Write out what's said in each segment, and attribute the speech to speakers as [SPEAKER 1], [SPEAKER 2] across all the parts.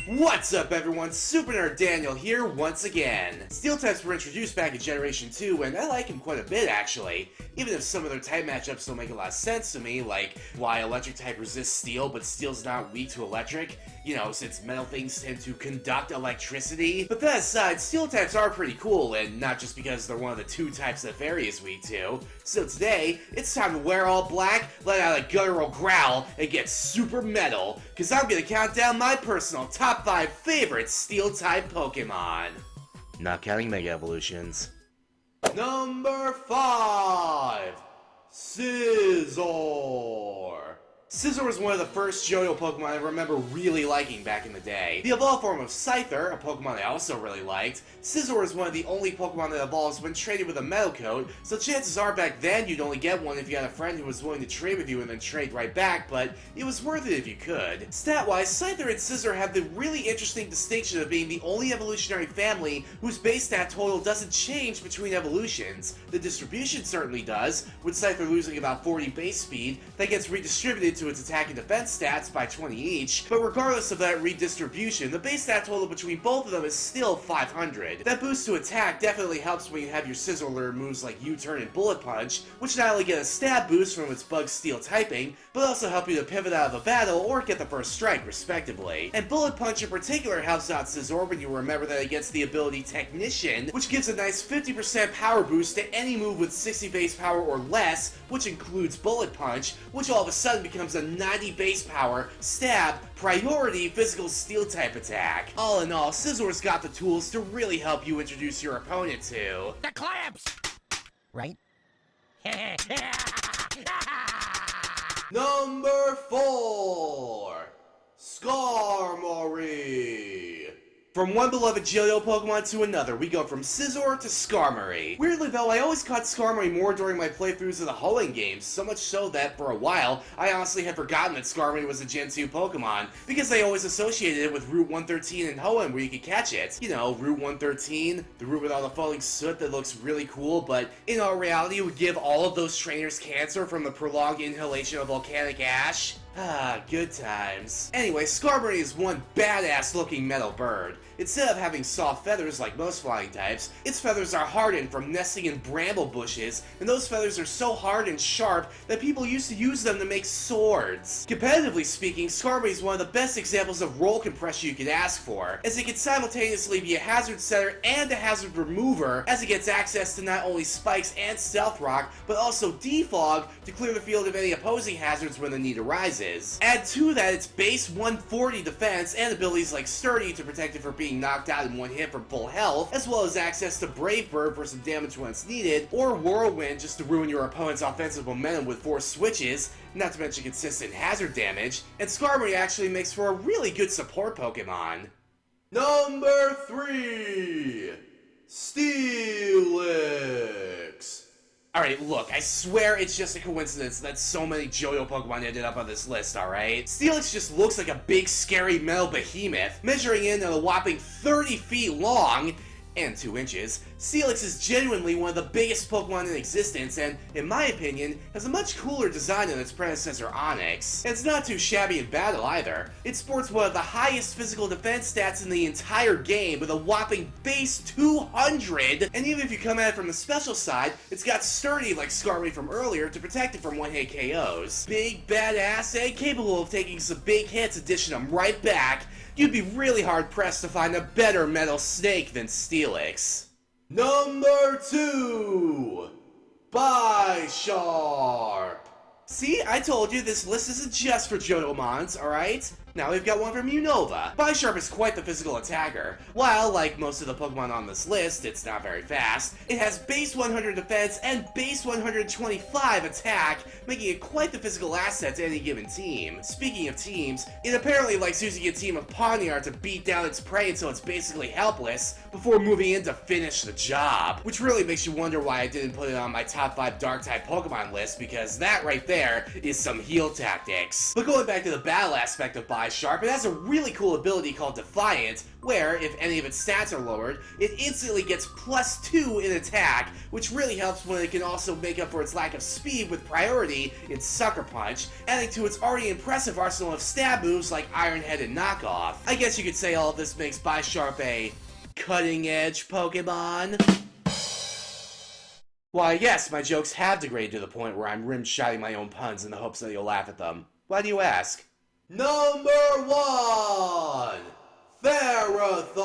[SPEAKER 1] What's up everyone, Super Nerd Daniel here once again. Steel types were introduced back in Generation 2 and I like them quite a bit actually, even if some of their type matchups don't make a lot of sense to me, like why electric type resists steel but steel's not weak to electric, you know, since metal things tend to conduct electricity. But that aside, steel types are pretty cool, and not just because they're one of the two types that Fairy is weak to. So today, it's time to wear all black, let out a guttural growl, and get super metal, cause I'm gonna count down my personal top 5 favorite steel-type Pokemon. Not counting Mega Evolutions. Number 5, Scizor. Scizor was one of the first Johto Pokemon I remember really liking back in the day. The evolved form of Scyther, a Pokemon I also really liked, Scizor is one of the only Pokemon that evolves when traded with a Metal Coat, so chances are back then you'd only get one if you had a friend who was willing to trade with you and then trade right back, but it was worth it if you could. Stat-wise, Scyther and Scizor have the really interesting distinction of being the only evolutionary family whose base stat total doesn't change between evolutions. The distribution certainly does, with Scyther losing about 40 base speed, that gets redistributed to its attack and defense stats by 20 each, but regardless of that redistribution, the base stat total between both of them is still 500. That boost to attack definitely helps when you have your Scizor learn moves like U-Turn and Bullet Punch, which not only get a stab boost from its Bug Steel typing, but also help you to pivot out of a battle or get the first strike respectively. And Bullet Punch in particular helps out Scizor when you remember that it gets the ability Technician, which gives a nice 50% power boost to any move with 60 base power or less, which includes Bullet Punch, which all of a sudden becomes a 90 base power, stab, priority physical steel type attack. All in all, Scizor's got the tools to really help you introduce your opponent to
[SPEAKER 2] the clamps! Right?
[SPEAKER 1] Number 4, Skarmory. From one beloved Johto Pokemon to another, we go from Scizor to Skarmory. Weirdly though, I always caught Skarmory more during my playthroughs of the Hoenn games, so much so that for a while, I honestly had forgotten that Skarmory was a Gen 2 Pokemon, because I always associated it with Route 113 in Hoenn where you could catch it. You know, Route 113, the route with all the falling soot that looks really cool, but in all reality it would give all of those trainers cancer from the prolonged inhalation of volcanic ash. Ah, good times. Anyway, Skarmory is one badass looking metal bird. Instead of having soft feathers like most flying types, its feathers are hardened from nesting in bramble bushes, and those feathers are so hard and sharp that people used to use them to make swords. Competitively speaking, Skarmory is one of the best examples of roll compression you could ask for, as it can simultaneously be a hazard setter and a hazard remover, as it gets access to not only spikes and stealth rock, but also defog to clear the field of any opposing hazards when the need arises. Add to that its base 140 defense and abilities like Sturdy to protect it from being knocked out in one hit from full health, as well as access to Brave Bird for some damage when it's needed, or Whirlwind just to ruin your opponent's offensive momentum with 4 switches, not to mention consistent hazard damage, and Skarmory actually makes for a really good support Pokemon. Number 3, Steelix. Alright, look, I swear it's just a coincidence that so many Johto Pokemon ended up on this list, alright? Steelix just looks like a big, scary metal behemoth, measuring in at a whopping 30 feet long, and 2 inches. Seelix is genuinely one of the biggest Pokemon in existence and, in my opinion, has a much cooler design than its predecessor Onix. And it's not too shabby in battle either. It sports one of the highest physical defense stats in the entire game with a whopping base 200, and even if you come at it from the special side, it's got Sturdy like Skarmory from earlier to protect it from one-hit KOs. Big, badass, and capable of taking some big hits and dishing them right back. You'd be really hard-pressed to find a better metal snake than Steelix. Number 2, Bisharp. See, I told you this list isn't just for Johtomons, alright? Now we've got one from Unova. Bisharp is quite the physical attacker. While, like most of the Pokemon on this list, it's not very fast, it has base 100 defense and base 125 attack, making it quite the physical asset to any given team. Speaking of teams, it apparently likes using a team of Pawniard to beat down its prey until it's basically helpless, before moving in to finish the job. Which really makes you wonder why I didn't put it on my top 5 Dark-type Pokemon list, because that right there is some heal tactics. But going back to the battle aspect of Bisharp, Bisharp, it has a really cool ability called Defiant, where, if any of its stats are lowered, it instantly gets +2 in attack, which really helps when it can also make up for its lack of speed with priority in Sucker Punch, adding to its already impressive arsenal of stab moves like Iron Head and Knockoff. I guess you could say all of this makes Bisharp a cutting-edge Pokemon. Why, yes, my jokes have degraded to the point where I'm rim-shotting my own puns in the hopes that you'll laugh at them. Why do you ask? Number 1! Ferrothorn!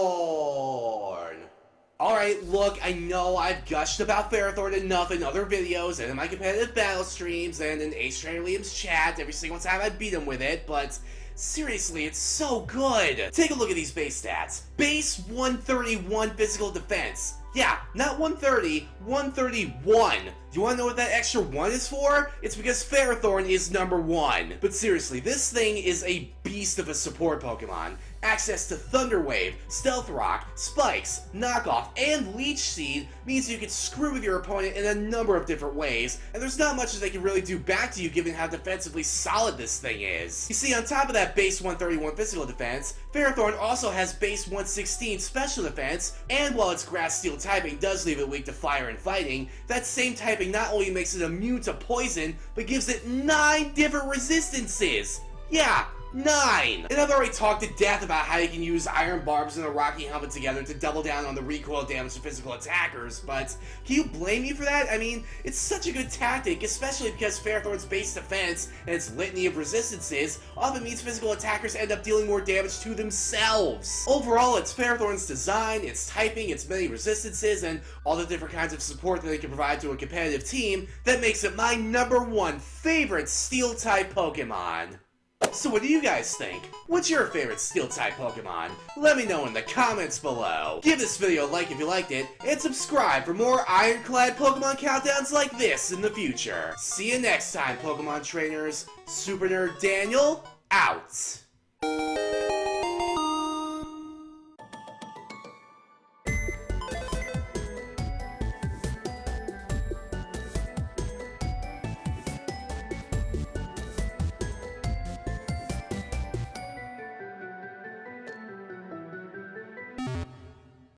[SPEAKER 1] Alright, look, I know I've gushed about Ferrothorn enough in other videos and in my competitive battle streams and in Ace Trainer Liam's chat every single time I beat him with it, but seriously, it's so good! Take a look at these base stats. Base 131 physical defense. Yeah, not 130, 131. Do you want to know what that extra 1 is for? It's because Ferrothorn is number 1. But seriously, this thing is a beast of a support Pokemon. Access to Thunder Wave, Stealth Rock, Spikes, Knockoff, and Leech Seed means you can screw with your opponent in a number of different ways, and there's not much that they can really do back to you given how defensively solid this thing is. You see, on top of that base 131 physical defense, Ferrothorn also has base 116 special defense, and while its Grass Steel typing does leave it weak to fire and fighting, that same typing not only makes it immune to poison, but gives it 9 different resistances! Yeah, 9! And I've already talked to death about how you can use Iron Barbs and a Rocky Helmet together to double down on the recoil damage to physical attackers, but can you blame me for that? I mean, it's such a good tactic, especially because Ferrothorn's base defense and its litany of resistances often means physical attackers end up dealing more damage to themselves. Overall, it's Ferrothorn's design, its typing, its many resistances, and all the different kinds of support that it can provide to a competitive team that makes it my number 1 favorite Steel-type Pokemon. So what do you guys think? What's your favorite Steel-type Pokemon? Let me know in the comments below. Give this video a like if you liked it, and subscribe for more ironclad Pokemon countdowns like this in the future. See you next time, Pokemon trainers. Super Nerd Daniel, out.